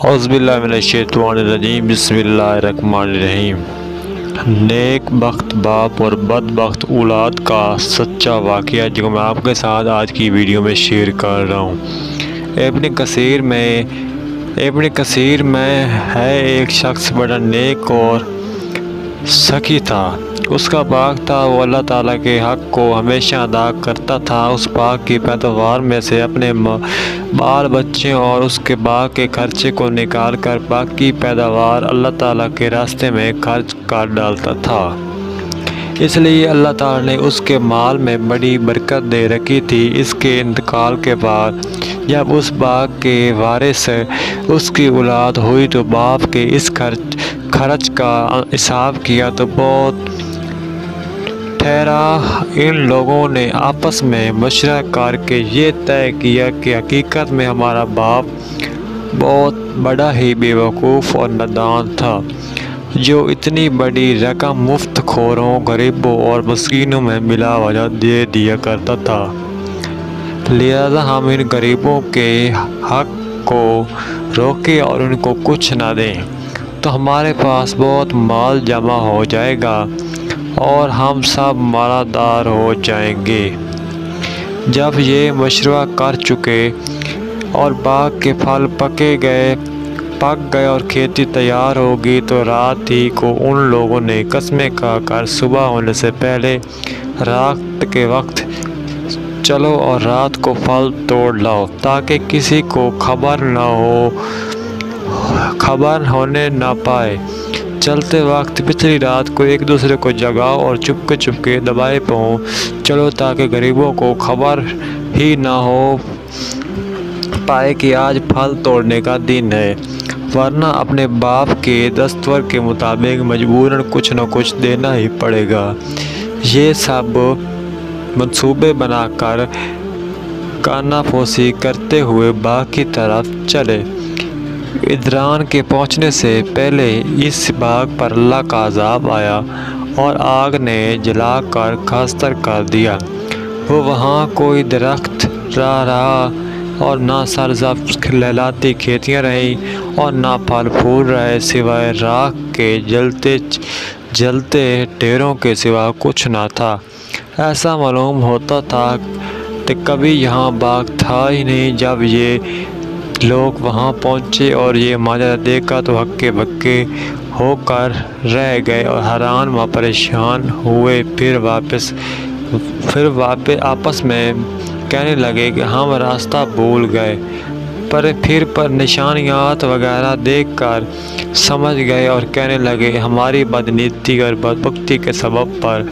औज़ुबिल्लाहि मिनश्शैतानिर्रजीम बिस्मिल्लाहिर्रहमानिर्रहीम। नेक बख्त बाप और बदबख्त औलाद का सच्चा वाक़या जो मैं आपके साथ आज की वीडियो में शेयर कर रहा हूँ। इब्न कसीर में है एक शख्स बड़ा नेक और सखी था। उसका बाग था, वो अल्लाह ताला के हक़ को हमेशा अदा करता था। उस बाग की पैदावार में से अपने बाल बच्चे और उसके बाग के खर्चे को निकाल कर बाकी पैदावार अल्लाह ताला के रास्ते में खर्च कर डालता था। इसलिए अल्लाह ताला ने उसके माल में बड़ी बरकत दे रखी थी। इसके इंतकाल के बाद जब उस बाग के वारिस उसकी औलाद हुई तो बाप के इस खर्च का हिसाब किया तो बहुत ठहरा। इन लोगों ने आपस में मशवरा करके ये तय किया कि हकीकत में हमारा बाप बहुत बड़ा ही बेवकूफ़ और नादान था, जो इतनी बड़ी रकम मुफ्त खोरों, गरीबों और मस्कीनों में मिला वजह दे दिया करता था। लिहाजा हम इन गरीबों के हक़ को रोकें और उनको कुछ ना दें तो हमारे पास बहुत माल जमा हो जाएगा और हम सब मालादार हो जाएंगे। जब ये मशवरा कर चुके और बाग के फल पक गए और खेती तैयार होगी तो रात ही को उन लोगों ने कस्में खाकर सुबह होने से पहले रात के वक्त चलो और रात को फल तोड़ लाओ ताकि किसी को खबर होने ना पाए। चलते वक्त पिछली रात को एक दूसरे को जगाओ और चुपके दबाए पाओ चलो ताकि गरीबों को खबर ही ना हो पाए कि आज फल तोड़ने का दिन है, वरना अपने बाप के दस्तवर के मुताबिक मजबूरन कुछ न कुछ देना ही पड़ेगा। ये सब मंसूबे बनाकर कानाफूसी करते हुए बाग की तरफ चले। इद्रान के पहुंचने से पहले इस बाग पर अल्लाह का अज़ाब आया और आग ने जलाकर खास्तर कर दिया। वो वहाँ कोई दरख्त रहा और ना सरसब्ज़ लहलाती खेतियाँ रहीं और ना फल फूल रहे, सिवाय राख के जलते ढेरों के सिवा कुछ ना था। ऐसा मालूम होता था कि कभी यहाँ बाग था ही नहीं। जब ये लोग वहाँ पहुँचे और ये माजरा देखा तो हक्के बक्के होकर रह गए और हैरान व परेशान हुए। फिर वापस आपस में कहने लगे कि हम रास्ता भूल गए, पर निशानियात वगैरह देखकर समझ गए और कहने लगे हमारी बदनीति और बदबख्ती के सबब पर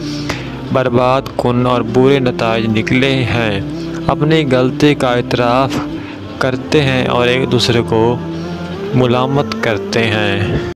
बर्बाद कुन और बुरे नताइज निकले हैं। अपनी गलती का इतराफ़ करते हैं और एक दूसरे को मुलामत करते हैं।